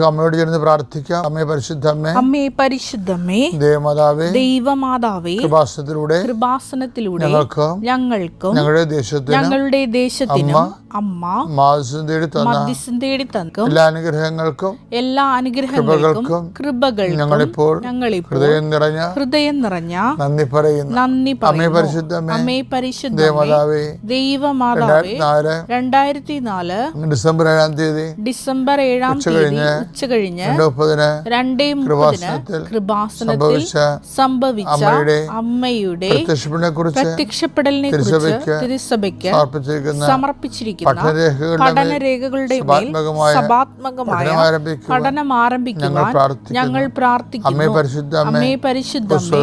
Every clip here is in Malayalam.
അമ്മയോട് ചേർന്ന് പ്രാർത്ഥിക്കാം. അമ്മേ പരിശുദ്ധമ്മേ, അമ്മേ പരിശുദ്ധമ്മേ, ദേവമാതാവേ, ദൈവമാതാവേ, കൃപാസനത്തിലൂടെ ഞങ്ങൾക്കും ഞങ്ങളുടെ ദേശത്തിനും അമ്മ മധ്യസ്ഥം തേടി തന്ന എല്ലാ അനുഗ്രഹങ്ങൾക്കും കൃപകൾക്കും ഞങ്ങളിപ്പോൾ ഹൃദയം നിറഞ്ഞ നന്ദി പറയുന്നു. അമ്മേ പരിശുദ്ധമേ, ദൈവമാതാവേ, 2004 ഡിസംബർ 7 ഉച്ചകഴിഞ്ഞ് 2:30 കൃപാസനത്തിൽ സംഭവിച്ച അമ്മയുടെ പ്രത്യക്ഷപ്പെടലിനെ കുറിച്ച് തിരുസഭയ്ക്ക് സമർപ്പിച്ചിരിക്കുന്ന പഠനരേഖകളുടെ മേൽ സഭാത്മകമായ പഠനം ആരംഭിക്കുവാൻ ഞങ്ങൾ പ്രാർത്ഥിക്കുന്നു. അമ്മേ പരിശുദ്ധമേ,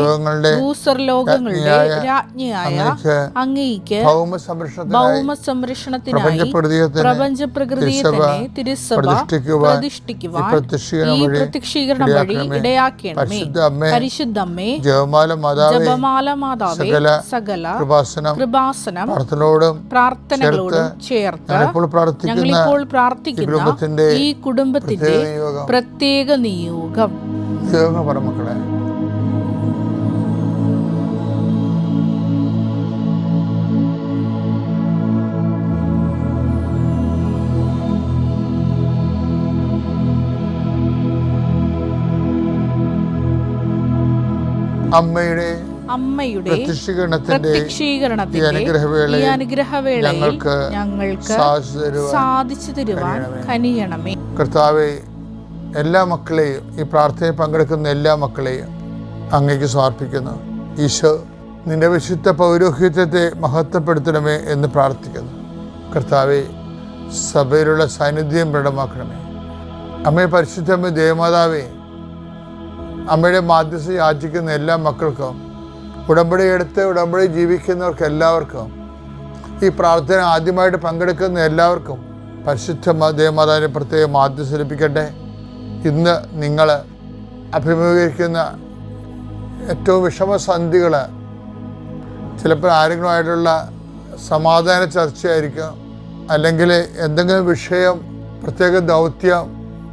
ഭൂസ്വർലോകങ്ങളുടെ രാജ്ഞിയായ അങ്ങേയ്ക്ക് ഭൗമ സംരക്ഷണത്തിനായി പ്രപഞ്ച പ്രകൃതിയെ തന്നെ തിരുസഭ പ്രതിഷ്ഠിക്കുവാൻ ഈ പ്രത്യക്ഷീകരണം വഴി ഇടയാക്കണമേ. പരിശുദ്ധമ്മേ, ജപമാല മാതാവേ, സകല കൃപാസനം പ്രാർത്ഥനകളോടും ചേർത്ത് ഞങ്ങളിപ്പോൾ പ്രാർത്ഥിക്കുന്ന ഈ കുടുംബത്തിന്റെ പ്രത്യേക നിയോഗം. മക്കളെ, അമ്മയുടെ പ്രത്യക്ഷീകരണത്തിന്റെ ഈ അനുഗ്രഹവേളയിൽ ഞങ്ങൾക്ക് സാധിച്ചു തരുവാൻ കനിയണമേ. കർത്താവേ, എല്ലാ മക്കളെയും, ഈ പ്രാർത്ഥനയിൽ പങ്കെടുക്കുന്ന എല്ലാ മക്കളെയും അങ്ങേക്ക് സമർപ്പിക്കുന്നു. ഈശോ, നിന്റെ വിശുദ്ധ പൗരോഹിത്യത്തെ മഹത്വപ്പെടുത്തണമേ എന്ന് പ്രാർത്ഥിക്കുന്നു. കർത്താവേ, സഭയിലുള്ള സാന്നിധ്യം ദൃഢമാക്കണമേ. അമ്മേ പരിശുദ്ധമ്മേ, ദേവമാതാവേ, അമ്മയുടെ മാധ്യസ്ഥ യാചിക്കുന്ന എല്ലാ മക്കൾക്കും, ഉടമ്പടി എടുത്ത് ഉടമ്പടി ജീവിക്കുന്നവർക്ക് എല്ലാവർക്കും, ഈ പ്രാർത്ഥന ആദ്യമായിട്ട് പങ്കെടുക്കുന്ന എല്ലാവർക്കും പരിശുദ്ധ ദേവമാതാവിനെ പ്രത്യേക മാധ്യസ്ഥ ലഭിക്കട്ടെ. ഇന്ന് നിങ്ങൾ അഭിമുഖീകരിക്കുന്ന ഏറ്റവും വിഷമസന്ധികൾ ചിലപ്പോൾ ആരെങ്കിലുമായിട്ടുള്ള സമാധാന ചർച്ചയായിരിക്കും, അല്ലെങ്കിൽ എന്തെങ്കിലും വിഷയം, പ്രത്യേക ദൗത്യം,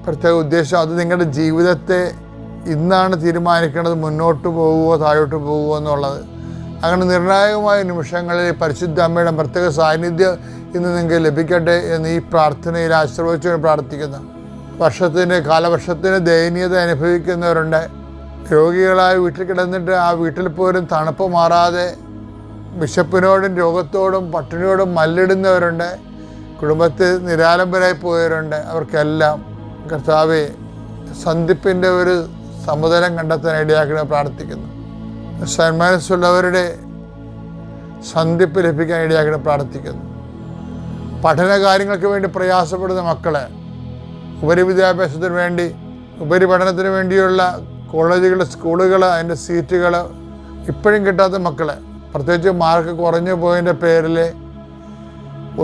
പ്രത്യേക ഉദ്ദേശം. അത് നിങ്ങളുടെ ജീവിതത്തെ ഇന്നാണ് തീരുമാനിക്കേണ്ടത്, മുന്നോട്ട് പോകുമോ താഴോട്ട് പോകുമോ എന്നുള്ളത്. അങ്ങനെ നിർണായകമായ നിമിഷങ്ങളിൽ പരിശുദ്ധ അമ്മയുടെ പ്രത്യേക സാന്നിധ്യം ഇന്ന് നിങ്ങൾക്ക് ലഭിക്കട്ടെ എന്ന് ഈ പ്രാർത്ഥനയിൽ ആശ്രയിച്ചു പ്രാർത്ഥിക്കുന്നു. കാലവർഷത്തിന് ദയനീയത അനുഭവിക്കുന്നവരുണ്ട്. രോഗികളായ വീട്ടിൽ കിടന്നിട്ട് ആ വീട്ടിൽ പോലും തണുപ്പ് മാറാതെ വിശപ്പിനോടും രോഗത്തോടും പട്ടിണിയോടും മല്ലിടുന്നവരുണ്ട്. കുടുംബത്തിൽ നിരാലംബരായി പോയവരുണ്ട്. അവർക്കെല്ലാം കർത്താവേ, സന്ധിപ്പിൻ്റെ ഒരു സമുദ്രം കണ്ടെത്താൻ ഇടയാക്കണ പ്രാർത്ഥിക്കുന്നു. സന്മനസ്സുള്ളവരുടെ സന്ധിപ്പ് ലഭിക്കാൻ ഇടയാക്കണ പ്രാർത്ഥിക്കുന്നു. പഠന കാര്യങ്ങൾക്ക് വേണ്ടി പ്രയാസപ്പെടുന്ന മക്കളെ, ഉപരിവിദ്യാഭ്യാസത്തിന് വേണ്ടി, ഉപരിപഠനത്തിന് വേണ്ടിയുള്ള കോളേജുകൾ, സ്കൂളുകൾ, അതിൻ്റെ സീറ്റുകൾ ഇപ്പോഴും കിട്ടാത്ത മക്കളെ, പ്രത്യേകിച്ച് മാർക്ക് കുറഞ്ഞു പോയതിൻ്റെ പേരിൽ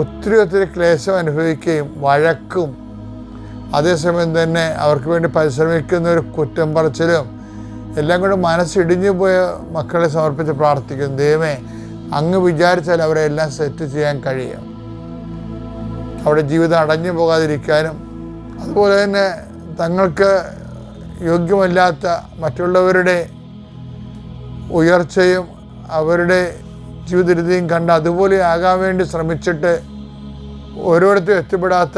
ഒത്തിരി ക്ലേശം അനുഭവിക്കുകയും വഴക്കും, അതേസമയം തന്നെ അവർക്ക് വേണ്ടി പരിശ്രമിക്കുന്ന ഒരു കുറ്റം പറച്ചിലും എല്ലാം കൂടെ മനസ്സിടിഞ്ഞു പോയ മക്കളെ സമർപ്പിച്ച് പ്രാർത്ഥിക്കുന്നു. ദൈവമേ, അങ്ങ് വിചാരിച്ചാൽ അവരെ എല്ലാം സെറ്റ് ചെയ്യാൻ കഴിയും. അവിടെ ജീവിതം അടഞ്ഞു പോകാതിരിക്കാനും, അതുപോലെ തന്നെ തങ്ങൾക്ക് യോഗ്യമല്ലാത്ത മറ്റുള്ളവരുടെ ഉയർച്ചയും അവരുടെ ജീവിതരീതിയും കണ്ട് അതുപോലെ ആകാൻ വേണ്ടി ശ്രമിച്ചിട്ട് ഓരോരുത്തരും എത്തിപ്പെടാത്ത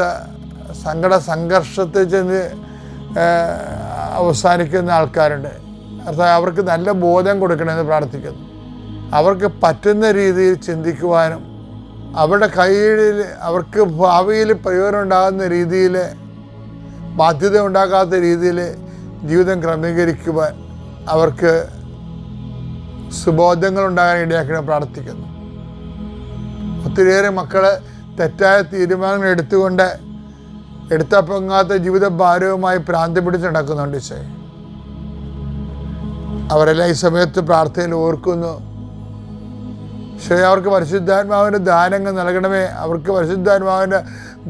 സംഘർഷത്തിൽ ചെന്ന് അവസാനിക്കുന്ന ആൾക്കാരുണ്ട്. അർത്ഥം അവർക്ക് നല്ല ബോധം കൊടുക്കണമെന്ന് പ്രാർത്ഥിക്കുന്നു. അവർക്ക് പറ്റുന്ന രീതിയിൽ ചിന്തിക്കുവാനും അവരുടെ കയ്യിൽ അവർക്ക് ഭാവിയിൽ പ്രയോജനം ഉണ്ടാകുന്ന രീതിയിൽ, ബാധ്യത ഉണ്ടാകാത്ത രീതിയിൽ ജീവിതം ക്രമീകരിക്കുവാൻ അവർക്ക് സുബോധങ്ങൾ ഉണ്ടാകാൻ ഇടയാക്കണം പ്രാർത്ഥിക്കുന്നു. ഒത്തിരിയേറെ മക്കൾ തെറ്റായ തീരുമാനങ്ങൾ എടുത്തുകൊണ്ട് എടുത്തപ്പൊങ്ങാത്ത ജീവിത ഭാരവുമായി ഭ്രാന്തി പിടിച്ച് നടക്കുന്നുണ്ട്. അവരെല്ലാം ഈ സമയത്ത് പ്രാർത്ഥനയിൽ ഓർക്കുന്നു. അവർക്ക് പരിശുദ്ധാത്മാവിൻ്റെ ദാനങ്ങൾ നൽകണമേ. അവർക്ക് പരിശുദ്ധാത്മാവിൻ്റെ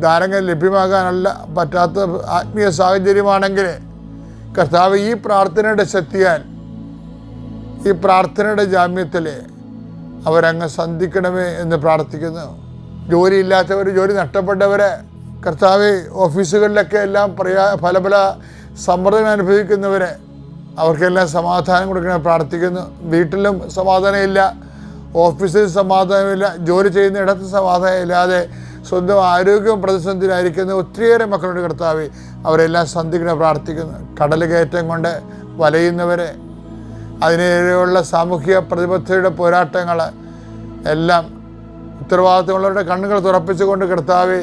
ദാനങ്ങൾ ലഭ്യമാകാനല്ല പറ്റാത്ത ആത്മീയ സാഹചര്യമാണെങ്കിൽ കർത്താവ് ഈ പ്രാർത്ഥനയുടെ ശക്തിയാൽ, ഈ പ്രാർത്ഥനയുടെ ജാമ്യത്തിൽ അവരങ്ങ് സന്ധിക്കണമേ എന്ന് പ്രാർത്ഥിക്കുന്നു. ജോലിയില്ലാത്തവർ, ജോലി നഷ്ടപ്പെട്ടവരെ കർത്താവെ, ഓഫീസുകളിലൊക്കെ എല്ലാം പല പല സമ്മർദ്ദങ്ങൾ അനുഭവിക്കുന്നവരെ അവർക്കെല്ലാം സമാധാനം കൊടുക്കണം പ്രാർത്ഥിക്കുന്നു. വീട്ടിലും സമാധാനമില്ല, ഓഫീസിൽ സമാധാനമില്ല, ജോലി ചെയ്യുന്ന ഇടത്ത് സമാധാനം ഇല്ലാതെ സ്വന്തം ആരോഗ്യവും പ്രതിസന്ധിയിലായിരിക്കുന്ന ഒത്തിരിയേറെ മക്കളുടെ കർത്താവെ, അവരെല്ലാം സന്ധിക്കണം പ്രാർത്ഥിക്കുന്നു. കടൽ കയറ്റം കൊണ്ട് വലയുന്നവരെ, അതിനെതിരെയുള്ള സാമൂഹിക പ്രതിബദ്ധതയുടെ പോരാട്ടങ്ങൾ എല്ലാം ഉത്തരവാദിത്തമുള്ളവരുടെ കണ്ണുകൾ തുറപ്പിച്ചുകൊണ്ട് കർത്താവെ,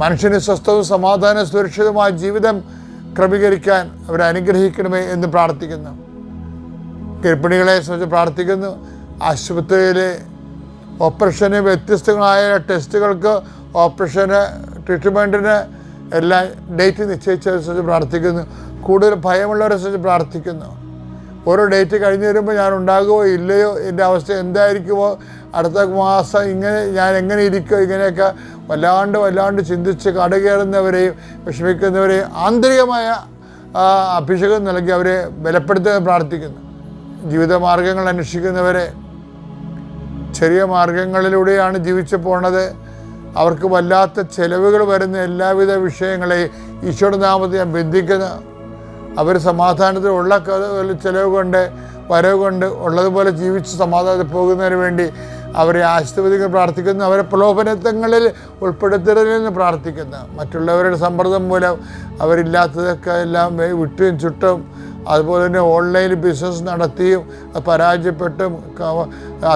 മനുഷ്യന് സ്വസ്ഥവും സമാധാനവും സുരക്ഷിതമായ ജീവിതം ക്രമീകരിക്കാൻ അവരെ അനുഗ്രഹിക്കണമേ എന്ന് പ്രാർത്ഥിക്കുന്നു. ഗർഭിണികളെ സംബന്ധിച്ച് പ്രാർത്ഥിക്കുന്നു. ആശുപത്രിയിലെ ഓപ്പറേഷന് വ്യത്യസ്തങ്ങളായ ടെസ്റ്റുകൾക്ക്, ഓപ്പറേഷന്, ട്രീറ്റ്മെൻറ്റിന് എല്ലാം ഡേറ്റ് നിശ്ചയിച്ചതിനെ സംബന്ധിച്ച് പ്രാർത്ഥിക്കുന്നു. കൂടുതൽ ഭയമുള്ളവരെ സംബന്ധിച്ച് പ്രാർത്ഥിക്കുന്നു. ഓരോ ഡേറ്റ് കഴിഞ്ഞ് വരുമ്പോൾ ഞാൻ ഉണ്ടാകുമോ ഇല്ലയോ, എൻ്റെ അവസ്ഥ എന്തായിരിക്കുമോ, അടുത്ത മാസം ഞാൻ എങ്ങനെ ഇരിക്കുമോ, ഇങ്ങനെയൊക്കെ വല്ലാണ്ട് ചിന്തിച്ച് കടകയറുന്നവരെയും വിഷമിക്കുന്നവരെയും ആന്തരികമായ അഭിഷേകം നൽകി അവരെ ബലപ്പെടുത്താൻ പ്രാർത്ഥിക്കുന്നു. ജീവിതമാർഗങ്ങൾ അന്വേഷിക്കുന്നവരെ, ചെറിയ മാർഗങ്ങളിലൂടെയാണ് ജീവിച്ചു പോണത്, അവർക്ക് വല്ലാത്ത ചെലവുകൾ വരുന്ന എല്ലാവിധ വിഷയങ്ങളെയും ഈശോയുടെ നാമത്തിൽ ഞാൻ ബന്ധിക്കുന്നു. അവർ സമാധാനത്തിലുള്ള ചിലവ് കൊണ്ട് വരവ് കൊണ്ട് ഉള്ളതുപോലെ ജീവിച്ച് സമാധാനത്തിൽ പോകുന്നതിന് വേണ്ടി അവരെ ആശീർവദിക്കാൻ പ്രാർത്ഥിക്കുന്നു. അവരെ പ്രലോഭനങ്ങളിൽ ഉൾപ്പെടുത്തരുതെന്ന് പ്രാർത്ഥിക്കുന്നു. മറ്റുള്ളവരുടെ സമ്മർദ്ദം മൂലം അവരില്ലാത്തതൊക്കെ എല്ലാം വിട്ടും ചുട്ടും, അതുപോലെ തന്നെ ഓൺലൈനിൽ ബിസിനസ് നടത്തിയും പരാജയപ്പെട്ടും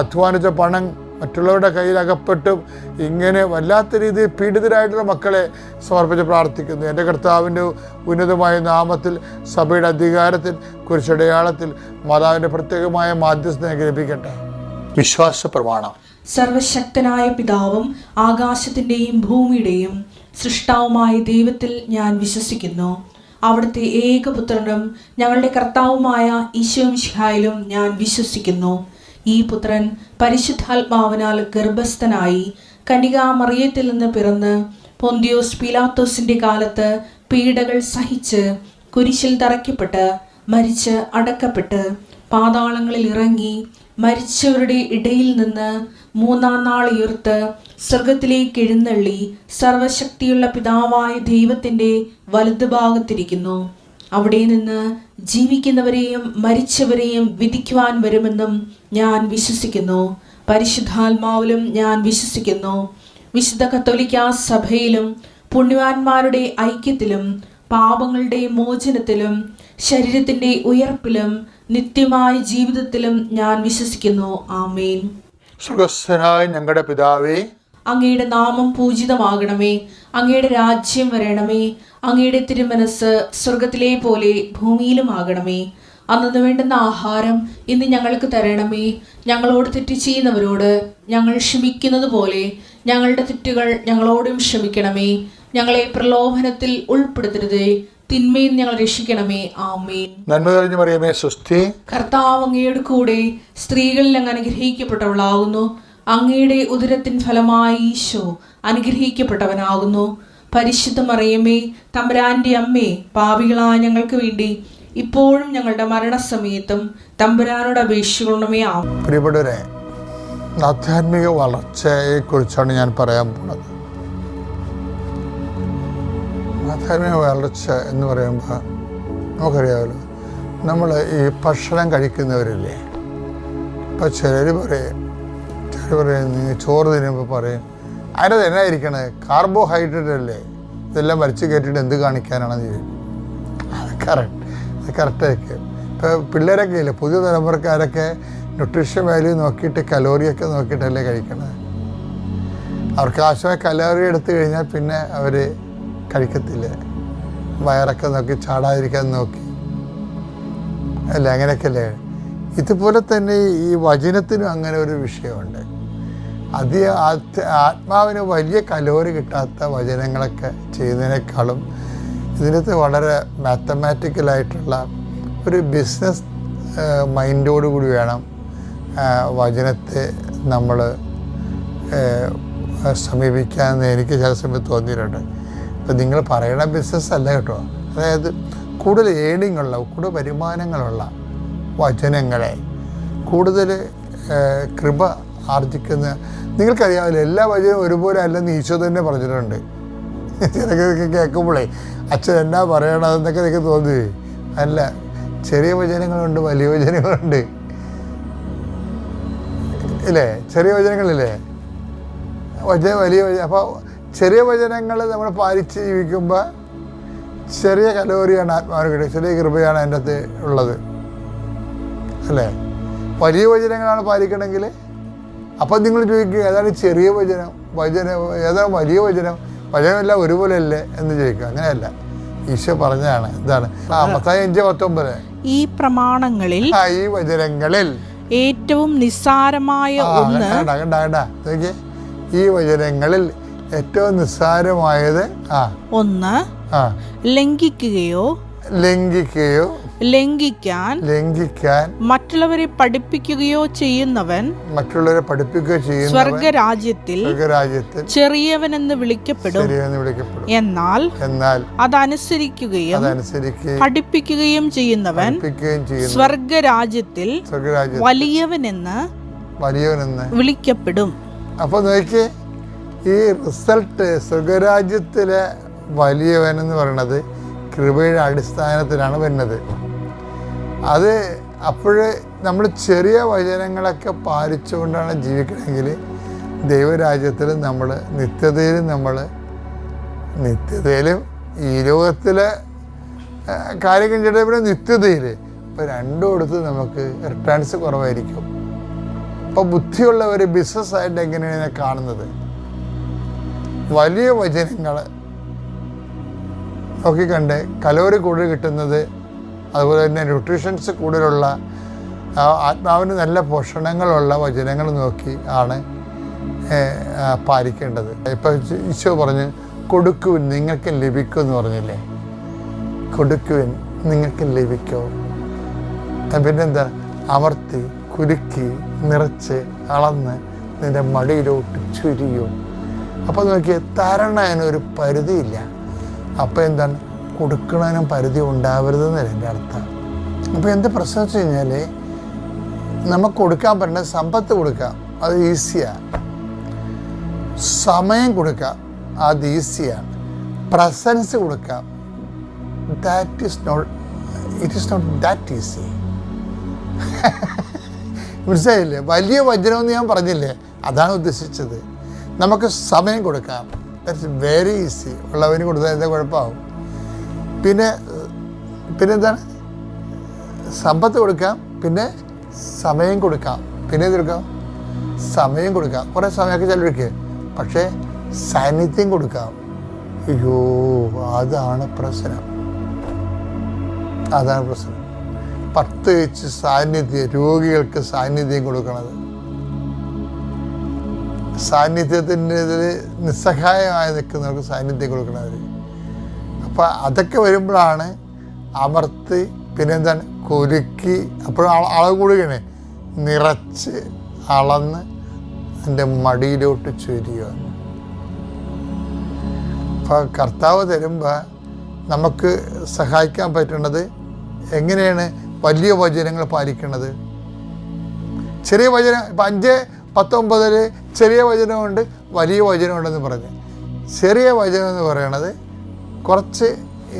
അധ്വാനിച്ച പണം മറ്റുള്ളവരുടെ കയ്യിൽ അകപ്പെട്ടും ഇങ്ങനെ വല്ലാത്ത രീതിയിൽ പീഡിതരായിട്ടുള്ള മക്കളെ സമർപ്പിച്ച് പ്രാർത്ഥിക്കുന്നു. എൻ്റെ കർത്താവിൻ്റെ ഉന്നതമായ നാമത്തിൽ, സഭയുടെ അധികാരത്തിൽ, കുരിശടയാളത്തിൽ മാതാവിൻ്റെ പ്രത്യേകമായ മാധ്യസ്ഥത അനുഗ്രഹിക്കട്ടെ. വിശ്വാസ പ്രമാണം. സർവശക്തനായ പിതാവും ആകാശത്തിൻ്റെയും ഭൂമിയുടെയും സൃഷ്ടാവുമായ ദൈവത്തിൽ ഞാൻ വിശ്വസിക്കുന്നു. അവിടുത്തെ ഏകപുത്രനും ഞങ്ങളുടെ കർത്താവുമായ ഈശോ മിശിഹായിലും ഞാൻ വിശ്വസിക്കുന്നു. ഈ പുത്രൻ പരിശുദ്ധാത്മാവിനാൽ ഗർഭസ്ഥനായി കന്യകാമറിയത്തിൽ നിന്ന് പിറന്ന് പൊന്തിയോസ് പീലാത്തോസിന്റെ കാലത്ത് പീഡകൾ സഹിച്ച് കുരിശിൽ തറയ്ക്കപ്പെട്ട് മരിച്ച് അടക്കപ്പെട്ട് പാതാളങ്ങളിൽ ഇറങ്ങി മരിച്ചവരുടെ ഇടയിൽ നിന്ന് മൂന്നാം നാൾ ഉയർത്ത് സ്വർഗത്തിലേക്ക് എഴുന്നള്ളി സർവശക്തിയുള്ള പിതാവായ ദൈവത്തിൻ്റെ വലതുഭാഗത്തിരിക്കുന്നു. അവിടെ നിന്ന് ജീവിക്കുന്നവരെയും മരിച്ചവരെയും വിധിക്കുവാൻ വരുമെന്നും ഞാൻ വിശ്വസിക്കുന്നു. പരിശുദ്ധാത്മാവിലും ഞാൻ വിശ്വസിക്കുന്നു. വിശുദ്ധ കത്തോലിക്കാ സഭയിലും പുണ്യവാന്മാരുടെ ഐക്യത്തിലും പാപങ്ങളുടെ മോചനത്തിലും ശരീരത്തിൻ്റെ ഉയർപ്പിലും നിത്യമായ ജീവിതത്തിലും ഞാൻ വിശ്വസിക്കുന്നു. ആമേൻ. സ്വർഗ്ഗസ്ഥനായ ഞങ്ങളുടെ പിതാവേ, അങ്ങയുടെ നാമം പൂജിതമാകണമേ. അങ്ങയുടെ രാജ്യം വരണമേ. അങ്ങയുടെ തിരുമനസ് സ്വർഗത്തിലെ പോലെ ഭൂമിയിലും ആകണമേ. അന്നു വേണ്ടുന്ന ആഹാരം ഇന്ന് ഞങ്ങൾക്ക് തരണമേ. ഞങ്ങളോട് തെറ്റ് ചെയ്യുന്നവരോട് ഞങ്ങൾ ക്ഷമിക്കുന്നത് പോലെ ഞങ്ങളുടെ തെറ്റുകൾ ഞങ്ങളോടും ക്ഷമിക്കണമേ. ഞങ്ങളെ പ്രലോഭനത്തിൽ ഉൾപ്പെടുത്തരുതേ, തിന്മയിൽ ഞങ്ങൾ രക്ഷിക്കണമേ. ആമേൻ. നന്മ നിറഞ്ഞ മറിയമേ സ്വസ്തി. കർത്താവ് അങ്ങയുടെ കൂടെ സ്ത്രീകളിൽ അങ്ങ് അനുഗ്രഹിക്കപ്പെട്ടവളാകുന്നു. അങ്ങയുടെ ഉദരത്തിൻ ഫലമായി ഈശോ അനുഗ്രഹിക്കപ്പെട്ടവനാകുന്നു. പരിശുദ്ധ മറിയമേ, തമ്പുരാന്റെ അമ്മേ, പാപികളായ ഞങ്ങൾക്ക് വേണ്ടി ഇപ്പോഴും ഞങ്ങളുടെ മരണസമയത്തും തമ്പുരാനോട് അപേക്ഷിക്കണമേ. ആമേൻ. പ്രിയപ്പെട്ടവരെ, ആധ്യാത്മിക വളർച്ചയെ കുറിച്ചാണ് ഞാൻ പറയാൻ പോകുന്നത്. ആധ്യാത്മിക വളർച്ച എന്ന് പറയുമ്പോൾ നമുക്കറിയാമല്ലോ, നമ്മൾ ഈ ഭക്ഷണം കഴിക്കുന്നവരില്ലേ, ഇപ്പം ചിലർ പറയും ചോറ് തിന്നുമ്പോൾ പറയും അതിനകത്ത് എന്നാ ഇരിക്കണേ, കാർബോഹൈഡ്രേറ്റ് അല്ലേ, ഇതെല്ലാം വരച്ച് കയറ്റിയിട്ട് എന്ത് കാണിക്കാനാണെന്ന് ചോദിക്കും. അത് കറക്റ്റായിരിക്കും. ഇപ്പോൾ പിള്ളേരൊക്കെ ഇല്ലേ, പുതിയ തലമുറക്കാരൊക്കെ ന്യൂട്രീഷൻ വാല്യൂ നോക്കിയിട്ട് കലോറിയൊക്കെ നോക്കിയിട്ടല്ലേ കഴിക്കണത്. അവർക്ക് ആവശ്യമായ കലോറി എടുത്തു കഴിഞ്ഞാൽ പിന്നെ അവർ കഴിക്കത്തില്ല. വയറൊക്കെ നോക്കി ചാടാതിരിക്കാൻ നോക്കി അല്ല, അങ്ങനെയൊക്കെ അല്ലേ. ഇതുപോലെ തന്നെ ഈ വചനത്തിനും അങ്ങനെ ഒരു വിഷയമുണ്ട്. ആത്മാവിന് വലിയ കലോറി കിട്ടാത്ത വചനങ്ങളൊക്കെ ചെയ്യുന്നതിനേക്കാളും ഇതിനകത്ത് വളരെ മാത്തമാറ്റിക്കലായിട്ടുള്ള ഒരു ബിസിനസ് മൈൻഡോടുകൂടി വേണം വചനത്തെ നമ്മൾ സമീപിക്കാമെന്ന് എനിക്ക് ചില സമയത്ത് തോന്നിയിട്ടുണ്ട്. ഇപ്പം നിങ്ങൾ പറയണ ബിസിനസ് അല്ല കേട്ടോ, അതായത് കൂടുതൽ ഏണിങ്ങുള്ള, കൂടുതൽ വരുമാനങ്ങളുള്ള വചനങ്ങളെ, കൂടുതൽ കൃപ ആർജിക്കുന്ന, നിങ്ങൾക്കറിയാമല്ലോ എല്ലാ വചനവും ഒരുപോലെ അല്ലെന്ന് ഈശോ തന്നെ പറഞ്ഞിട്ടുണ്ട്. ചിലതൊക്കെ കേൾക്കുമ്പോഴേ അച്ഛൻ എന്നാ പറയണതെന്നൊക്കെ എനിക്ക് തോന്നി. അല്ല, ചെറിയ വചനങ്ങളുണ്ട്, വലിയ വചനങ്ങളുണ്ട് ഇല്ലേ? ചെറിയ വചനങ്ങളില്ലേ, വലിയ വചനം. അപ്പോൾ ചെറിയ വചനങ്ങൾ നമ്മൾ പാലിച്ച് ജീവിക്കുമ്പോൾ ചെറിയ കലോറിയാണ് ആത്മാവിന് കിട്ടുക, ചെറിയ കൃപയാണ് അതിൻ്റെ അകത്ത് ഉള്ളത് അല്ലേ? വലിയ വചനങ്ങളാണ് പാലിക്കണമെങ്കിൽ അപ്പം നിങ്ങൾ ചോദിക്കുക ഏതാണ് ചെറിയ വചനം, ഏതാണ് വലിയ വചനം? വചനമെല്ലാം ഒരുപോലെ അല്ലേ എന്ന് ചോദിക്കുക. അങ്ങനെയല്ല, ഈശോ പറഞ്ഞതാണ്. എന്താണ്? മത്തായി 5:19 ഈ പ്രമാണങ്ങളിൽ ഈ വചനങ്ങളിൽ ഏറ്റവും നിസ്സാരമായ ഒന്ന് നോക്കിയേ, ഈ വചനങ്ങളിൽ ഏറ്റവും നിസ്സാരമായത് ഒന്ന് ലംഘിക്കുകയോ ലംഘിക്കാൻ മറ്റുള്ളവരെ പഠിപ്പിക്കുകയോ ചെയ്യുന്നവൻ സ്വർഗരാജ്യത്തിൽ ചെറിയവനെന്ന് വിളിക്കപ്പെടും. എന്നാൽ അതനുസരിക്കുകയും പഠിപ്പിക്കുകയും ചെയ്യുന്നവൻ സ്വർഗരാജ്യത്തിൽ വലിയവനെന്ന് വിളിക്കപ്പെടും. അപ്പൊ നോക്കിയേ, ഈ റിസൾട്ട് സ്വർഗരാജ്യത്തിലെ വലിയവനെന്ന് പറയുന്നത് കൃപയുടെ അടിസ്ഥാനത്തിലാണ് വരുന്നത്. അത് അപ്പോഴ് നമ്മൾ ചെറിയ വചനങ്ങളൊക്കെ പാലിച്ചുകൊണ്ടാണ് ജീവിക്കണമെങ്കിൽ ദൈവരാജ്യത്തിൽ നമ്മൾ നിത്യതയിലും ഈ ലോകത്തിലെ കാര്യങ്ങൾ ചെയ്തപ്പോൾ നിത്യതയിൽ ഇപ്പോൾ രണ്ടും കൊടുത്ത് നമുക്ക് റിട്ടേൺസ് കുറവായിരിക്കും. അപ്പോൾ ബുദ്ധിയുള്ളവർ ബിസിനസ്സായിട്ട് എങ്ങനെയാണ് കാണുന്നത്? വലിയ വചനങ്ങൾ നോക്കിക്കണ്ട് കലോറി കൂടുതൽ കിട്ടുന്നത്, അതുപോലെ തന്നെ ന്യൂട്രീഷൻസ് കൂടുതലുള്ള ആത്മാവിന് നല്ല പോഷണങ്ങളുള്ള വചനങ്ങൾ നോക്കി ആണ് പാലിക്കേണ്ടത്. ഇപ്പം ഈശോ പറഞ്ഞ് കൊടുക്കുവിൻ നിങ്ങൾക്ക് ലഭിക്കും എന്ന് പറഞ്ഞില്ലേ? കൊടുക്കുവിൻ നിങ്ങൾക്ക് ലഭിക്കും. പിന്നെന്താ? അമർത്തി കുലുക്കി നിറച്ച് അളന്ന് നിൻ്റെ മടിയിലോട്ട് ചുരിയും. അപ്പോൾ നോക്കിയ തരണതിനൊരു പരിധിയില്ല. അപ്പോൾ എന്താണ്? കൊടുക്കണതിനും പരിധി ഉണ്ടാവരുതെന്നല്ല എൻ്റെ അർത്ഥം. അപ്പോൾ എന്ത് പ്രശ്നം വെച്ച് കഴിഞ്ഞാൽ നമുക്ക് കൊടുക്കാൻ പറ്റുന്ന സമ്പത്ത് കൊടുക്കാം, അത് ഈസിയാണ്. സമയം കൊടുക്കാം, അത് ഈസിയാണ്. പ്രസൻസ് കൊടുക്കാം, it is not that easy. മനസ്സിലായില്ലേ? വലിയ വചനമെന്ന് ഞാൻ പറഞ്ഞില്ലേ, അതാണ് ഉദ്ദേശിച്ചത്. നമുക്ക് സമയം കൊടുക്കാം, ദാറ്റ്സ് വെരി ഈസി. ഉള്ളവന് കൊടുത്താൽ എന്താ കുഴപ്പമാവും? പിന്നെന്താണ്? സമ്പത്ത് കൊടുക്കാം, പിന്നെ സമയം കൊടുക്കാം, പിന്നെ കൊടുക്കാം സമയം കൊടുക്കാം, കുറേ സമയമൊക്കെ ചിലവഴിക്കുക. പക്ഷേ സാന്നിധ്യം കൊടുക്കാം. അയ്യോ, അതാണ് പ്രശ്നം. പ്രത്യേകിച്ച് സാന്നിധ്യം, രോഗികൾക്ക് സാന്നിധ്യം കൊടുക്കണത്, സാന്നിധ്യത്തിൻ്റെ ഇതിൽ നിസ്സഹായമായി നിൽക്കുന്നവർക്ക് സാന്നിധ്യം കൊടുക്കണവർ. അപ്പം അതൊക്കെ വരുമ്പോഴാണ് അമർത്തി, പിന്നെന്താണ്? കുലുക്കി, അപ്പോഴും അളവ് കൂടുകയാണ്, നിറച്ച് അളന്ന് എൻ്റെ മടിയിലോട്ട് ചുരിയുക. അപ്പോൾ കർത്താവ് തരുമ്പോൾ നമുക്ക് സഹായിക്കാൻ പറ്റുന്നത് എങ്ങനെയാണ്? വലിയ വചനങ്ങൾ പാലിക്കുന്നത്. ചെറിയ വചനം ഇപ്പം 5:19 ചെറിയ വചനമുണ്ട്, വലിയ വചനമുണ്ടെന്ന് പറഞ്ഞ്. ചെറിയ വചനം എന്ന് പറയണത് കുറച്ച്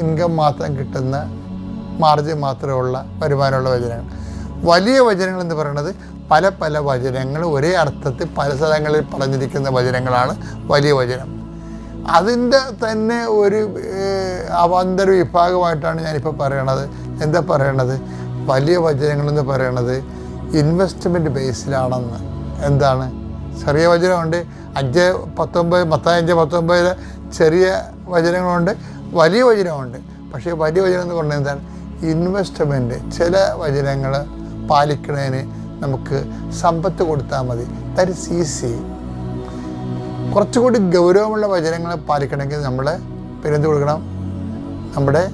ഇൻകം മാത്രം കിട്ടുന്ന, മാർജിൻ മാത്രമുള്ള വരുമാനമുള്ള വചനങ്ങൾ. വലിയ വചനങ്ങൾ എന്ന് പറയുന്നത് പല പല വചനങ്ങൾ ഒരേ അർത്ഥത്തിൽ പല സ്ഥലങ്ങളിൽ പറഞ്ഞിരിക്കുന്ന വചനങ്ങളാണ് വലിയ വചനം. അതിൻ്റെ തന്നെ ഒരു അവാന്തര വിഭാഗമായിട്ടാണ് ഞാനിപ്പോൾ പറയണത്. എന്താ പറയണത്? വലിയ വചനങ്ങളെന്ന് പറയണത് ഇൻവെസ്റ്റ്മെൻറ്റ് ബേസിലാണെന്ന്. എന്താണ്? ചെറിയ വചനമുണ്ട്, 5:19 മത്തായി 5:19 ചെറിയ വചനങ്ങളുണ്ട്, വലിയ വചനമുണ്ട്. പക്ഷേ വലിയ വചനം എന്ന് പറഞ്ഞാൽ എന്താണ്? ഇൻവെസ്റ്റ്മെൻറ്റ്. ചില വചനങ്ങൾ പാലിക്കുന്നതിന് നമുക്ക് സമ്പത്ത് കൊടുത്താൽ മതി, ദാറ്റ് ഈസ് ഈസി. കുറച്ചുകൂടി ഗൗരവമുള്ള വചനങ്ങൾ പാലിക്കണമെങ്കിൽ നമ്മൾ പിന്നെന്ത് കൊടുക്കണം? നമ്മുടെ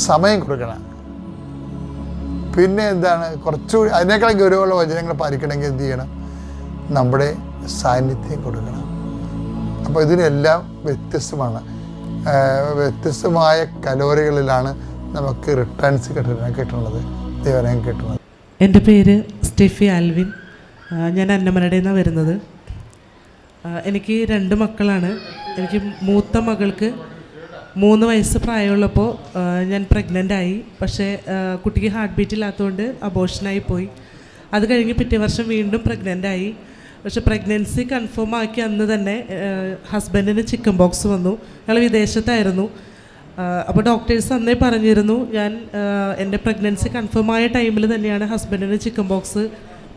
സമയം കൊടുക്കണം. പിന്നെ എന്താണ്? കുറച്ചുകൂടി അതിനേക്കാൾ ഗൗരവമുള്ള വചനങ്ങൾ പാലിക്കണമെങ്കിൽ എന്ത് ചെയ്യണം? നമ്മുടെ സാന്നിധ്യം കൊടുക്കണം. അപ്പോൾ ഇതിനെല്ലാം വ്യത്യസ്തമാണ്, വ്യത്യസ്തമായ കലോറികളിലാണ് നമുക്ക് റിട്ടേൺസ് കിട്ടുന്നത്, ദൈവനം കിട്ടുന്നത്. എൻ്റെ പേര് സ്റ്റെഫി ആൽവിൻ. ഞാൻ അന്നമനടയിൽ നിന്നാണ് വരുന്നത്. എനിക്ക് 2 മക്കളാണ്. എനിക്ക് മൂത്ത മകൾക്ക് 3 വയസ്സ് പ്രായമുള്ളപ്പോൾ ഞാൻ പ്രഗ്നൻ്റായി. പക്ഷേ കുട്ടിക്ക് ഹാർട്ട് ബീറ്റ് ഇല്ലാത്തതുകൊണ്ട് അബോർഷനായി പോയി. അത് കഴിഞ്ഞ് പിറ്റേ വർഷം വീണ്ടും പ്രഗ്നൻ്റായി. പക്ഷേ പ്രഗ്നൻസി കൺഫേം ആക്കി അന്ന് തന്നെ ഹസ്ബൻഡിന് ചിക്കൻ ബോക്സ് വന്നു. ഞങ്ങൾ വിദേശത്തായിരുന്നു. അപ്പോൾ ഡോക്ടേഴ്സ് അന്നേ പറഞ്ഞിരുന്നു, ഞാൻ എൻ്റെ പ്രഗ്നൻസി കൺഫേം ആയ ടൈമിൽ തന്നെയാണ് ഹസ്ബൻഡിന് ചിക്കൻ ബോക്സ്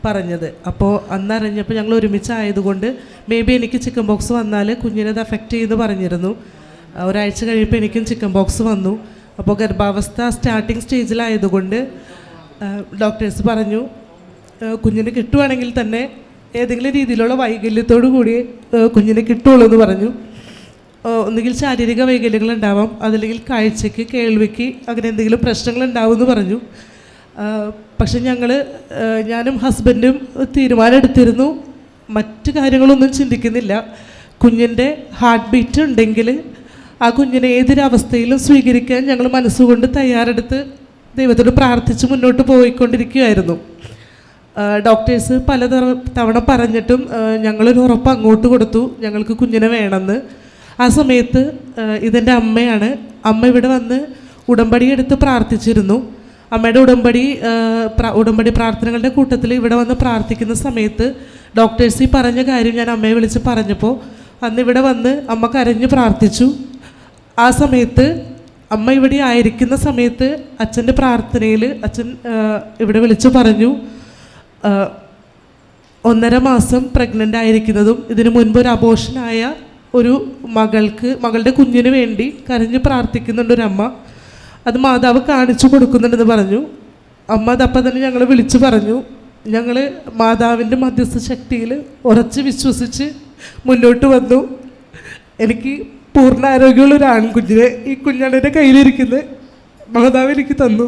പറഞ്ഞത്. അപ്പോൾ അന്നറിഞ്ഞപ്പോൾ ഞങ്ങൾ ഒരുമിച്ചായതുകൊണ്ട് മേ ബി എനിക്ക് ചിക്കൻ ബോക്സ് വന്നാൽ കുഞ്ഞിനത് അഫക്റ്റ് ചെയ്യുമെന്ന് പറഞ്ഞിരുന്നു. ഒരാഴ്ച കഴിയുമ്പോൾ എനിക്കും ചിക്കൻ ബോക്സ് വന്നു. അപ്പോൾ ഗർഭാവസ്ഥ സ്റ്റാർട്ടിങ് സ്റ്റേജിലായതുകൊണ്ട് ഡോക്ടേഴ്സ് പറഞ്ഞു, കുഞ്ഞിന് കിട്ടുവാണെങ്കിൽ തന്നെ ഏതെങ്കിലും രീതിയിലുള്ള വൈകല്യത്തോടു കൂടി കുഞ്ഞിനെ കിട്ടുള്ളൂ എന്ന് പറഞ്ഞു. ഒന്നുകിൽ ശാരീരിക വൈകല്യങ്ങളുണ്ടാവാം, അതല്ലെങ്കിൽ കാഴ്ചയ്ക്ക്, കേൾവിക്ക് അങ്ങനെ എന്തെങ്കിലും പ്രശ്നങ്ങളുണ്ടാവുമെന്ന് പറഞ്ഞു. പക്ഷെ ഞാനും ഹസ്ബൻഡും തീരുമാനം എടുത്തിരുന്നു, മറ്റു കാര്യങ്ങളൊന്നും ചിന്തിക്കുന്നില്ല. കുഞ്ഞിൻ്റെ ഹാർട്ട് ബീറ്റ് ഉണ്ടെങ്കിൽ ആ കുഞ്ഞിനെ ഏതൊരവസ്ഥയിലും സ്വീകരിക്കാൻ ഞങ്ങൾ മനസ്സുകൊണ്ട് തയ്യാറെടുത്ത് ദൈവത്തോട് പ്രാർത്ഥിച്ച് മുന്നോട്ട് പോയിക്കൊണ്ടിരിക്കുകയായിരുന്നു. ഡോക്ടേഴ്സ് തവണ പറഞ്ഞിട്ടും ഞങ്ങളൊരു ഉറപ്പ് അങ്ങോട്ട് കൊടുത്തു, ഞങ്ങൾക്ക് കുഞ്ഞിനെ വേണമെന്ന്. ആ സമയത്ത് ഇതെൻ്റെ അമ്മയാണ്. അമ്മ ഇവിടെ വന്ന് ഉടമ്പടി എടുത്ത് പ്രാർത്ഥിച്ചിരുന്നു. അമ്മയുടെ ഉടമ്പടി പ്രാർത്ഥനകളുടെ കൂട്ടത്തിൽ ഇവിടെ വന്ന് പ്രാർത്ഥിക്കുന്ന സമയത്ത് ഡോക്ടേഴ്സ് ഈ പറഞ്ഞ കാര്യം ഞാൻ അമ്മയെ വിളിച്ച് പറഞ്ഞപ്പോൾ അന്ന് ഇവിടെ വന്ന് അമ്മ കരഞ്ഞ് പ്രാർത്ഥിച്ചു. ആ സമയത്ത് അമ്മ ഇവിടെ ആയിരിക്കുന്ന സമയത്ത് അച്ഛൻ്റെ പ്രാർത്ഥനയിൽ അച്ഛൻ ഇവിടെ വിളിച്ച് പറഞ്ഞു, 1.5 മാസം പ്രഗ്നൻ്റ് ആയിരിക്കുന്നതും ഇതിനു മുൻപ് ഒരു അബോർഷനായ ഒരു മകളുടെ കുഞ്ഞിന് വേണ്ടി കരഞ്ഞ് പ്രാർത്ഥിക്കുന്നുണ്ടൊരമ്മ, അത് മാതാവ് കാണിച്ചു കൊടുക്കുന്നുണ്ടെന്ന് പറഞ്ഞു. അമ്മ അതപ്പം തന്നെ ഞങ്ങൾ വിളിച്ചു പറഞ്ഞു. ഞങ്ങൾ മാതാവിൻ്റെ മധ്യസ്ഥ ശക്തിയിൽ ഉറച്ച് വിശ്വസിച്ച് മുന്നോട്ട് വന്നു. എനിക്ക് പൂർണ്ണ ആരോഗ്യമുള്ള ഒരു ആൺകുഞ്ഞിനെ ഈ കുഞ്ഞാണെൻ്റെ കയ്യിലിരിക്കുന്നത് മാതാവ് എനിക്ക് തന്നു.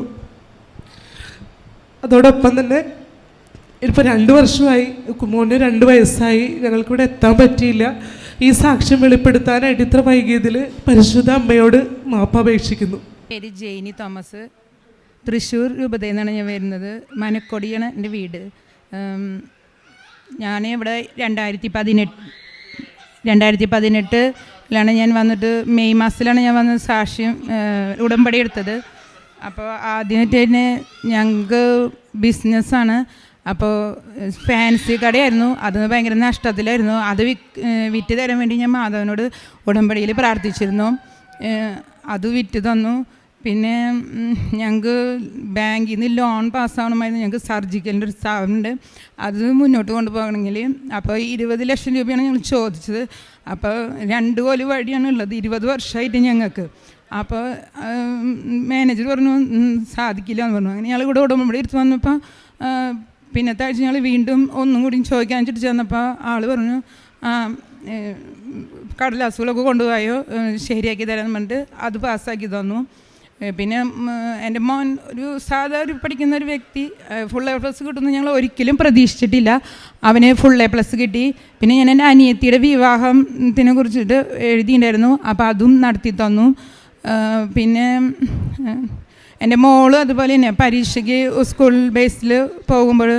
അതോടൊപ്പം തന്നെ ഇപ്പോൾ 2 വർഷമായി, മോന് 2 വയസ്സായി. ഞങ്ങൾക്കിവിടെ എത്താൻ പറ്റിയില്ല. ഈ സാക്ഷ്യം വെളിപ്പെടുത്താനായിട്ട് ഇത്ര വൈകിയതിൽ പരിശുദ്ധ അമ്മയോട് മാപ്പ് അപേക്ഷിക്കുന്നു. പേര് ജെയിനി തോമസ്, തൃശ്ശൂർ രൂപതയിൽ നിന്നാണ് ഞാൻ വരുന്നത്. മനക്കൊടിയാണ് എൻ്റെ വീട്. ഞാൻ ഇവിടെ 2018 ഞാൻ വന്നിട്ട് മെയ് മാസത്തിലാണ് ഞാൻ വന്ന് സാക്ഷ്യം ഉടമ്പടി എടുത്തത്. അപ്പോൾ ആദ്യമായിട്ട് തന്നെ ഞങ്ങൾക്ക് ബിസിനസ്സാണ്. അപ്പോൾ ഫാൻസി കടയായിരുന്നു, അത് ഭയങ്കര നഷ്ടത്തിലായിരുന്നു. അത് വിറ്റ് തരാൻ വേണ്ടി ഞാൻ മാധവനോട് ഉടമ്പടിയിൽ പ്രാർത്ഥിച്ചിരുന്നു. അത് വിറ്റ് തന്നു. പിന്നെ ഞങ്ങൾക്ക് ബാങ്കിൽ നിന്ന് ലോൺ പാസ്സാവണമായിരുന്നു. ഞങ്ങൾക്ക് സർജിക്കലിൻ്റെ ഒരു സ്ഥാപനമുണ്ട്, അത് മുന്നോട്ട് കൊണ്ടുപോകണമെങ്കിൽ. അപ്പോൾ 20 ലക്ഷം രൂപയാണ് ഞങ്ങൾ ചോദിച്ചത്. അപ്പോൾ 2 കൊല്ലം വഴിയാണ് ഉള്ളത്, 20 വർഷമായിട്ട് ഞങ്ങൾക്ക്. അപ്പോൾ മാനേജർ പറഞ്ഞു സാധിക്കില്ല എന്ന് പറഞ്ഞു. അങ്ങനെ ഞങ്ങൾ ഇവിടെ ഉടമ്പടി എടുത്ത് വന്നപ്പോൾ പിന്നത്തെ ആഴ്ച ഞങ്ങൾ വീണ്ടും ഒന്നും കൂടി ചോദിക്കാൻ വെച്ചിട്ട് ചെന്നപ്പോൾ ആൾ പറഞ്ഞു കടലാസുകളൊക്കെ കൊണ്ടുപോയോ ശരിയാക്കി തരാൻ പറഞ്ഞിട്ട് അത് പാസ്സാക്കി തന്നു. പിന്നെ എൻ്റെ മോൻ ഒരു സാധാരണ പഠിക്കുന്ന ഒരു വ്യക്തി ഫുൾ A+ കിട്ടുമെന്ന് ഞങ്ങൾ ഒരിക്കലും പ്രതീക്ഷിച്ചിട്ടില്ല. അവന് ഫുൾ A+ കിട്ടി. പിന്നെ ഞാൻ എൻ്റെ അനിയത്തിയുടെ വിവാഹത്തിനെ കുറിച്ചിട്ട് എഴുതിയിട്ടുണ്ടായിരുന്നു, അപ്പോൾ അതും നടത്തി തന്നു. പിന്നെ എൻ്റെ മോള് അതുപോലെ തന്നെ പരീക്ഷയ്ക്ക് സ്കൂൾ ബേസിൽ പോകുമ്പോൾ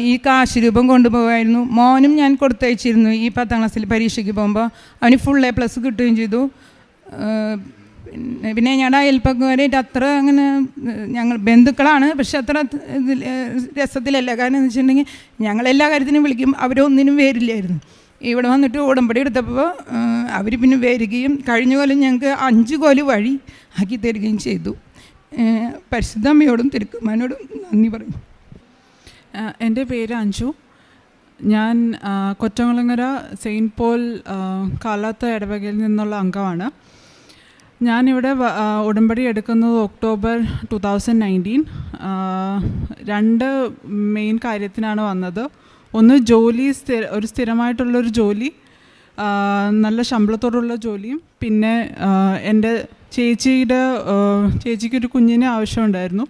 ഈ കാശ് രൂപം കൊണ്ടുപോകായിരുന്നു. മോനും ഞാൻ കൊടുത്തയച്ചിരുന്നു. ഈ 10ാം ക്ലാസ്സിൽ പരീക്ഷയ്ക്ക് പോകുമ്പോൾ അവന് ഫുൾ A+ കിട്ടുകയും ചെയ്തു. പിന്നെ ഞങ്ങളുടെ അയൽപ്പക്കാരായിട്ട് അത്ര അങ്ങനെ ഞങ്ങൾ ബന്ധുക്കളാണ്, പക്ഷെ അത്ര രസത്തിലല്ല. കാരണം എന്ന് വെച്ചിട്ടുണ്ടെങ്കിൽ ഞങ്ങളെല്ലാ കാര്യത്തിനും വിളിക്കും, അവരൊന്നിനും വരില്ലായിരുന്നു. ഇവിടെ വന്നിട്ട് ഉടമ്പടി എടുത്തപ്പോൾ അവർ പിന്നെ വരികയും കഴിഞ്ഞ കൊല്ലം ഞങ്ങൾക്ക് 5 കൊല്ലം വഴി ആക്കി തരികയും ചെയ്തു. പരിശുദ്ധ അമ്മയോടും തിരുക്കുമാനോടും നന്ദി പറയും. എൻ്റെ പേര് അഞ്ജു. ഞാൻ കൊറ്റംകുളങ്ങര സെയിൻറ്റ് പോൾ കാലാത്ത ഇടവകയിൽ നിന്നുള്ള അംഗമാണ്. ഞാനിവിടെ ഉടമ്പടി എടുക്കുന്നത് ഒക്ടോബർ 2019. 2 മെയിൻ കാര്യത്തിനാണ് വന്നത്. ഒന്ന് ജോലി, ഒരു സ്ഥിരമായിട്ടുള്ളൊരു ജോലി, നല്ല ശമ്പളത്തോടുള്ള ജോലിയും, പിന്നെ എൻ്റെ ചേച്ചിക്കൊരു കുഞ്ഞിനെ ആവശ്യമുണ്ടായിരുന്നു.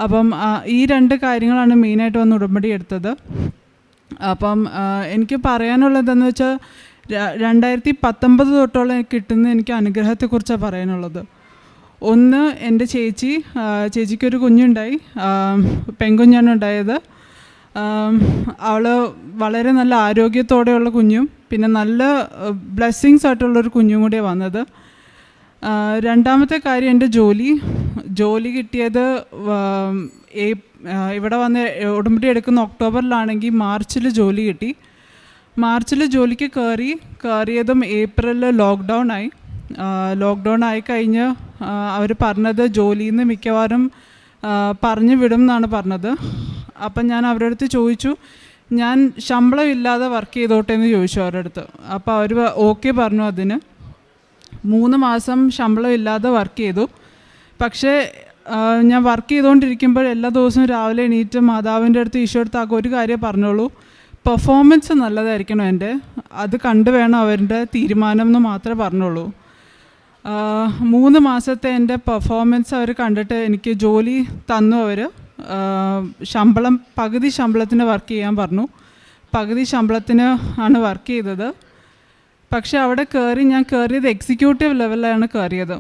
അപ്പം ഈ 2 കാര്യങ്ങളാണ് മെയിനായിട്ട് വന്ന് ഉടമ്പടി എടുത്തത്. അപ്പം എനിക്ക് പറയാനുള്ളതെന്ന് വെച്ചാൽ 2019 തൊട്ടുള്ള കിട്ടുന്ന എനിക്ക് അനുഗ്രഹത്തെക്കുറിച്ചാണ് പറയാനുള്ളത്. ഒന്ന്, എൻ്റെ ചേച്ചിക്കൊരു കുഞ്ഞുണ്ടായി, പെൺകുഞ്ഞാണ് ഉണ്ടായത്. അവൾ വളരെ നല്ല ആരോഗ്യത്തോടെയുള്ള കുഞ്ഞും പിന്നെ നല്ല ബ്ലെസ്സിങ്സ് ആയിട്ടുള്ളൊരു കുഞ്ഞും കൂടിയാണ് വന്നത്. രണ്ടാമത്തെ കാര്യം എൻ്റെ ജോലി കിട്ടിയത് ഇവിടെ വന്ന് ഉടമ്പടി എടുക്കുന്ന ഒക്ടോബറിലാണെങ്കിൽ മാർച്ചിൽ ജോലി കിട്ടി. മാർച്ചിൽ ജോലിക്ക് കയറിയതും ഏപ്രിലിൽ ലോക്ക്ഡൗൺ ആയി കഴിഞ്ഞ് അവർ പറഞ്ഞത് ജോലിയിൽ നിന്ന് മിക്കവാറും പറഞ്ഞു വിടും എന്നാണ് പറഞ്ഞത്. അപ്പം ഞാൻ അവരുടെ അടുത്ത് ചോദിച്ചു, ഞാൻ ശമ്പളം ഇല്ലാതെ വർക്ക് ചെയ്തോട്ടെ എന്ന് ചോദിച്ചു അവരുടെ അടുത്ത്. അപ്പോൾ അവർ ഓക്കെ പറഞ്ഞു. അതിന് 3 മാസം ശമ്പളം ഇല്ലാതെ വർക്ക് ചെയ്തു. പക്ഷേ ഞാൻ വർക്ക് ചെയ്തുകൊണ്ടിരിക്കുമ്പോൾ എല്ലാ ദിവസവും രാവിലെ എണീറ്റ് മാതാവിൻ്റെ അടുത്ത് ഈശോ അടുത്ത് ആകെ ഒരു കാര്യം പറഞ്ഞോളൂ, പെർഫോമൻസ് നല്ലതായിരിക്കണം എൻ്റെ, അത് കണ്ടു വേണം അവരുടെ തീരുമാനം എന്ന് മാത്രമേ പറഞ്ഞുള്ളൂ. 3 മാസത്തെ എൻ്റെ പെർഫോമൻസ് അവർ കണ്ടിട്ട് എനിക്ക് ജോലി തന്നു. അവർ പകുതി ശമ്പളത്തിന് വർക്ക് ചെയ്യാൻ പറഞ്ഞു. പകുതി ശമ്പളത്തിന് ആണ് വർക്ക് ചെയ്തത്. പക്ഷേ അവിടെ ഞാൻ കയറിയത് എക്സിക്യൂട്ടീവ് ലെവലിലാണ് കയറിയത്.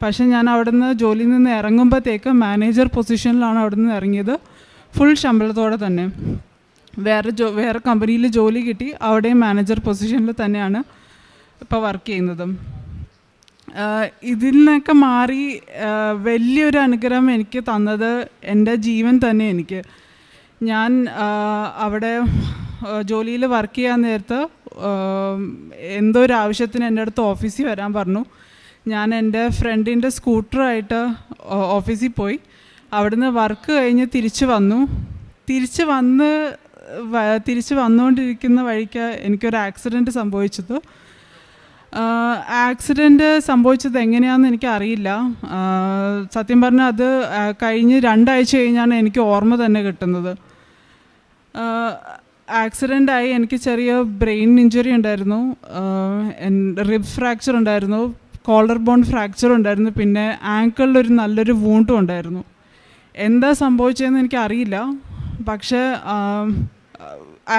പക്ഷേ ഞാൻ അവിടെ നിന്ന് ജോലിയിൽ നിന്ന് ഇറങ്ങുമ്പോഴത്തേക്ക് മാനേജർ പൊസിഷനിലാണ് അവിടെ നിന്ന് ഇറങ്ങിയത്, ഫുൾ ശമ്പളത്തോടെ തന്നെ. വേറെ കമ്പനിയിൽ ജോലി കിട്ടി, അവിടെയും മാനേജർ പൊസിഷനിൽ തന്നെയാണ് ഇപ്പോൾ വർക്ക് ചെയ്യുന്നത്. ഇതിൽ നിന്നൊക്കെ മാറി വലിയൊരു അനുഗ്രഹം എനിക്ക് തന്നത് എൻ്റെ ജീവൻ തന്നെ. ഞാൻ അവിടെ ജോലിയിൽ വർക്ക് ചെയ്യാൻ നേരത്ത് എന്തോ ഒരു ആവശ്യത്തിന് എൻ്റെ അടുത്ത് ഓഫീസിൽ വരാൻ പറഞ്ഞു. ഞാൻ എൻ്റെ ഫ്രണ്ടിൻ്റെ സ്കൂട്ടറായിട്ട് ഓഫീസിൽ പോയി. അവിടുന്ന് വർക്ക് കഴിഞ്ഞ് തിരിച്ച് വന്നുകൊണ്ടിരിക്കുന്ന വഴിക്ക് എനിക്കൊരു ആക്സിഡൻറ്റ് സംഭവിച്ചത്. ആക്സിഡൻറ്റ് സംഭവിച്ചത് എങ്ങനെയാണെന്ന് എനിക്കറിയില്ല. സത്യം പറഞ്ഞാൽ അത് കഴിഞ്ഞ് 2 ആഴ്ച കഴിഞ്ഞാണ് എനിക്ക് ഓർമ്മ തന്നെ കിട്ടുന്നത്. ആക്സിഡൻ്റായി എനിക്ക് ചെറിയ ബ്രെയിൻ ഇഞ്ചുറി ഉണ്ടായിരുന്നു, റിബ് ഫ്രാക്ചർ ഉണ്ടായിരുന്നു, കോളർ ബോൺ ഫ്രാക്ചർ ഉണ്ടായിരുന്നു, പിന്നെ ആങ്കിളിലൊരു നല്ലൊരു വൂണ്ടും ഉണ്ടായിരുന്നു. എന്താ സംഭവിച്ചതെന്ന് എനിക്കറിയില്ല. പക്ഷേ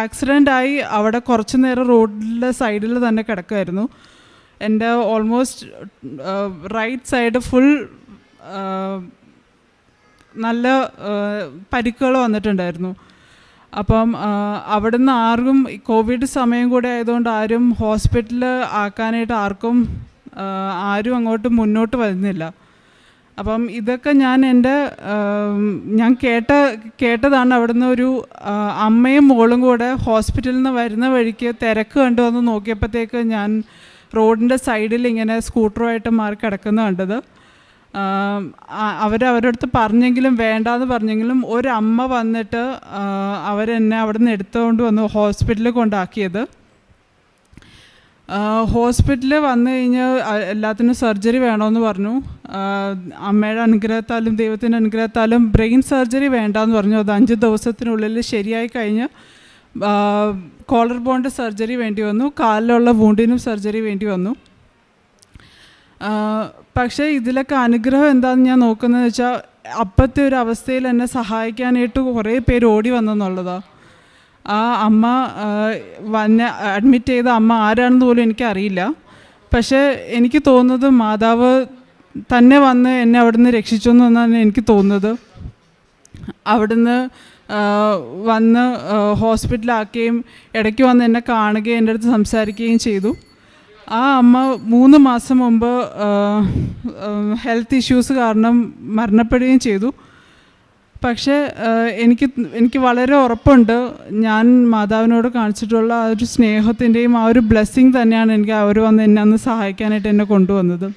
ആക്സിഡൻ്റായി അവിടെ കുറച്ച് നേരം റോഡിലെ സൈഡിൽ തന്നെ കിടക്കുമായിരുന്നു. എൻ്റെ ഓൾമോസ്റ്റ് റൈറ്റ് സൈഡ് ഫുൾ നല്ല പരിക്കുകൾ വന്നിട്ടുണ്ടായിരുന്നു. അപ്പം അവിടുന്ന് ആർക്കും കോവിഡ് സമയം കൂടെ ആയതുകൊണ്ട് ആരും ഹോസ്പിറ്റലിൽ ആക്കാനായിട്ട് ആരും അങ്ങോട്ട് മുന്നോട്ട് വരുന്നില്ല. അപ്പം ഇതൊക്കെ ഞാൻ കേട്ടതാണ്. അവിടുന്ന് ഒരു അമ്മയും മോളും കൂടെ ഹോസ്പിറ്റലിൽ നിന്ന് വരുന്ന വഴിക്ക് തിരക്ക് കണ്ടു വന്ന് നോക്കിയപ്പോഴത്തേക്ക് ഞാൻ റോഡിൻ്റെ സൈഡിൽ ഇങ്ങനെ സ്കൂട്ടറുമായിട്ട് മാറി കിടക്കുന്ന കണ്ടത്. അവരുടെ അടുത്ത് പറഞ്ഞെങ്കിലും വേണ്ടാന്ന് പറഞ്ഞെങ്കിലും ഒരമ്മ വന്നിട്ട് അവരെന്നെ അവിടെ നിന്ന് എടുത്തുകൊണ്ട് വന്ന് ഹോസ്പിറ്റലിൽ കൊണ്ടാക്കിയത്. ഹോസ്പിറ്റലിൽ വന്നു കഴിഞ്ഞ് എല്ലാത്തിനും സർജറി വേണമെന്ന് പറഞ്ഞു. അമ്മയുടെ അനുഗ്രഹത്താലും ദൈവത്തിൻ്റെ അനുഗ്രഹത്താലും ബ്രെയിൻ സർജറി വേണ്ടാന്ന് പറഞ്ഞു. അത് 5 ദിവസത്തിനുള്ളിൽ ശരിയായി കഴിഞ്ഞ് കോളർ ബോണ്ട് സർജറി വേണ്ടി വന്നു, കാലിലുള്ള വൂണ്ടിനും സർജറി വേണ്ടി വന്നു. പക്ഷേ ഇതിലൊക്കെ അനുഗ്രഹം എന്താണെന്ന് ഞാൻ നോക്കുന്നതെന്ന് വെച്ചാൽ അപ്പോഴത്തെ ഒരു അവസ്ഥയിൽ എന്നെ സഹായിക്കാനായിട്ട് കുറേ പേര് ഓടി വന്നെന്നുള്ളതാണ്. ആ അമ്മ അഡ്മിറ്റ് ചെയ്ത അമ്മ ആരാണെന്ന് പോലും എനിക്കറിയില്ല. പക്ഷേ എനിക്ക് തോന്നുന്നത് മാതാവ് തന്നെ വന്ന് എന്നെ അവിടുന്ന് രക്ഷിച്ചു എന്നാണ് എനിക്ക് തോന്നുന്നത്. അവിടുന്ന് വന്ന് ഹോസ്പിറ്റലാക്കുകയും ഇടയ്ക്ക് വന്ന് എന്നെ കാണുകയും എൻ്റെ അടുത്ത് സംസാരിക്കുകയും ചെയ്തു. ആ അമ്മ 3 മാസം മുമ്പ് ഹെൽത്ത് ഇഷ്യൂസ് കാരണം മരണപ്പെടുകയും ചെയ്തു. പക്ഷേ എനിക്ക് വളരെ ഉറപ്പുണ്ട്, ഞാൻ മാതാവിനോട് കാണിച്ചിട്ടുള്ള ആ ഒരു സ്നേഹത്തിൻ്റെയും ആ ഒരു ബ്ലെസ്സിങ് തന്നെയാണ് എനിക്ക് അവർ വന്ന് എന്നെ അന്ന് സഹായിക്കാനായിട്ട് എന്നെ കൊണ്ടുവന്നത്.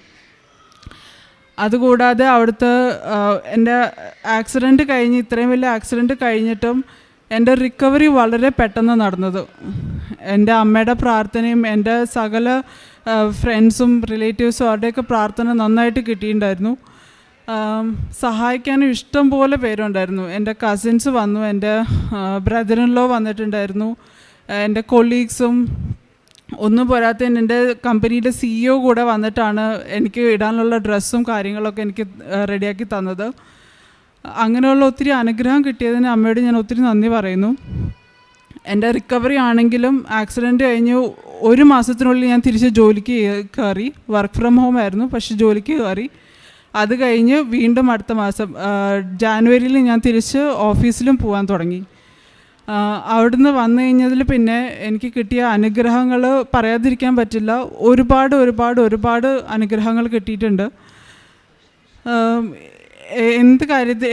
അതുകൂടാതെ അവിടുത്തെ എൻ്റെ ആക്സിഡൻറ്റ് കഴിഞ്ഞ് ഇത്രയും വലിയ ആക്സിഡൻറ്റ് കഴിഞ്ഞിട്ടും എൻ്റെ റിക്കവറി വളരെ പെട്ടെന്ന് നടന്നത്. എൻ്റെ അമ്മയുടെ പ്രാർത്ഥനയും എൻ്റെ സകല ഫ്രണ്ട്സും റിലേറ്റീവ്സും അവരുടെയൊക്കെ പ്രാർത്ഥന നന്നായിട്ട് കിട്ടിയിട്ടുണ്ടായിരുന്നു. സഹായിക്കാനും ഇഷ്ടം പോലെ പേരുണ്ടായിരുന്നു. എൻ്റെ കസിൻസ് വന്നു, എൻ്റെ ബ്രദറിൻലോ വന്നിട്ടുണ്ടായിരുന്നു, എൻ്റെ കൊളീഗ്സും. ഒന്നും പോരാത്തതിന് എൻ്റെ കമ്പനിയുടെ CEO കൂടെ വന്നിട്ടാണ് എനിക്ക് ഇടാനുള്ള ഡ്രസ്സും കാര്യങ്ങളൊക്കെ എനിക്ക് റെഡിയാക്കി തന്നത്. അങ്ങനെയുള്ള ഒത്തിരി അനുഗ്രഹം കിട്ടിയതിന് അമ്മയോട് ഞാൻ ഒത്തിരി നന്ദി പറയുന്നു. എൻ്റെ റിക്കവറി ആണെങ്കിലും ആക്സിഡൻറ്റ് കഴിഞ്ഞ് 1 മാസത്തിനുള്ളിൽ ഞാൻ തിരിച്ച് ജോലിക്ക് കയറി. വർക്ക് ഫ്രം ഹോം ആയിരുന്നു, പക്ഷേ ജോലിക്ക് കയറി. അത് കഴിഞ്ഞ് വീണ്ടും അടുത്ത മാസം ജാനുവരിയിൽ ഞാൻ തിരിച്ച് ഓഫീസിലും പോകാൻ തുടങ്ങി. അവിടുന്ന് വന്നു കഴിഞ്ഞതിൽ പിന്നെ എനിക്ക് കിട്ടിയ അനുഗ്രഹങ്ങൾ പറയാതിരിക്കാൻ പറ്റില്ല. ഒരുപാട് അനുഗ്രഹങ്ങൾ കിട്ടിയിട്ടുണ്ട്.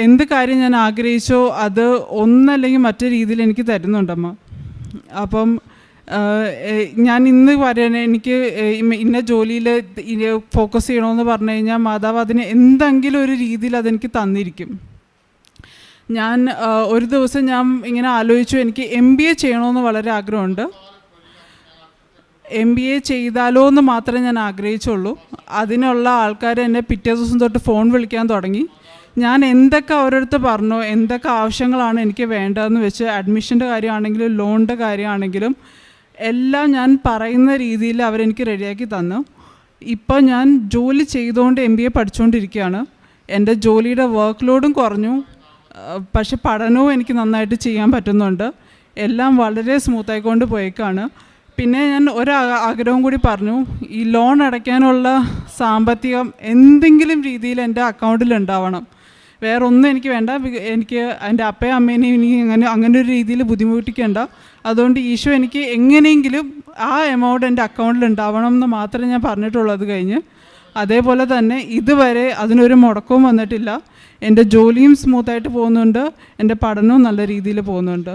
എന്ത് കാര്യം ഞാൻ ആഗ്രഹിച്ചോ അത് ഒന്നല്ലെങ്കിൽ മറ്റു രീതിയിൽ എനിക്ക് തരുന്നുണ്ടമ്മ. അപ്പം ഞാൻ ഇന്ന് പറയാൻ എനിക്ക് ഇന്ന ജോലിയിൽ ഫോക്കസ് ചെയ്യണമെന്ന് പറഞ്ഞു കഴിഞ്ഞാൽ മാതാവ് അതിന് എന്തെങ്കിലും ഒരു രീതിയിൽ അതെനിക്ക് തന്നിരിക്കും. ഞാൻ ഒരു ദിവസം ഞാൻ ഇങ്ങനെ ആലോചിച്ചു, എനിക്ക് MBA ചെയ്യണമെന്ന് വളരെ ആഗ്രഹമുണ്ട്. MBA ചെയ്താലോ എന്ന് മാത്രമേ ഞാൻ ആഗ്രഹിച്ചുള്ളൂ. അതിനുള്ള ആൾക്കാർ എന്നെ പിറ്റേ ദിവസം തൊട്ട് ഫോൺ വിളിക്കാൻ തുടങ്ങി. ഞാൻ എന്തൊക്കെ അവരടുത്ത് പറഞ്ഞു, എന്തൊക്കെ ആവശ്യങ്ങളാണ് എനിക്ക് വേണ്ടതെന്ന് വെച്ച്, അഡ്മിഷൻ്റെ കാര്യമാണെങ്കിലും ലോണിൻ്റെ കാര്യമാണെങ്കിലും എല്ലാം ഞാൻ പറയുന്ന രീതിയിൽ അവരെനിക്ക് റെഡിയാക്കി തന്നു. ഇപ്പോൾ ഞാൻ ജോലി ചെയ്തുകൊണ്ട് MBA പഠിച്ചുകൊണ്ടിരിക്കുകയാണ്. എൻ്റെ ജോലിയുടെ വർക്ക് ലോഡും കുറഞ്ഞു, പക്ഷെ പഠനവും എനിക്ക് നന്നായിട്ട് ചെയ്യാൻ പറ്റുന്നുണ്ട്. എല്ലാം വളരെ സ്മൂത്തായിക്കൊണ്ട് പോയേക്കാണ്. പിന്നെ ഞാൻ ആഗ്രഹം കൂടി പറഞ്ഞു, ഈ ലോൺ അടയ്ക്കാനുള്ള സാമ്പത്തികം എന്തെങ്കിലും രീതിയിൽ എൻ്റെ അക്കൗണ്ടിൽ ഉണ്ടാവണം. വേറെ ഒന്നും എനിക്ക് വേണ്ട. എനിക്ക് എൻ്റെ അപ്പയും അമ്മേനെയും എനിക്ക് അങ്ങനെ ഒരു രീതിയിൽ ബുദ്ധിമുട്ടിക്കേണ്ട. അതുകൊണ്ട് ഈശോ എനിക്ക് എങ്ങനെയെങ്കിലും ആ എമൗണ്ട് എൻ്റെ അക്കൗണ്ടിൽ ഉണ്ടാവണം എന്ന് മാത്രമേ ഞാൻ പറഞ്ഞിട്ടുള്ളത്. കഴിഞ്ഞ് അതേപോലെ തന്നെ ഇതുവരെ അതിനൊരു മുടക്കവും വന്നിട്ടില്ല. എൻ്റെ ജോലിയും സ്മൂത്തായിട്ട് പോകുന്നുണ്ട്, എൻ്റെ പഠനവും നല്ല രീതിയിൽ പോകുന്നുണ്ട്.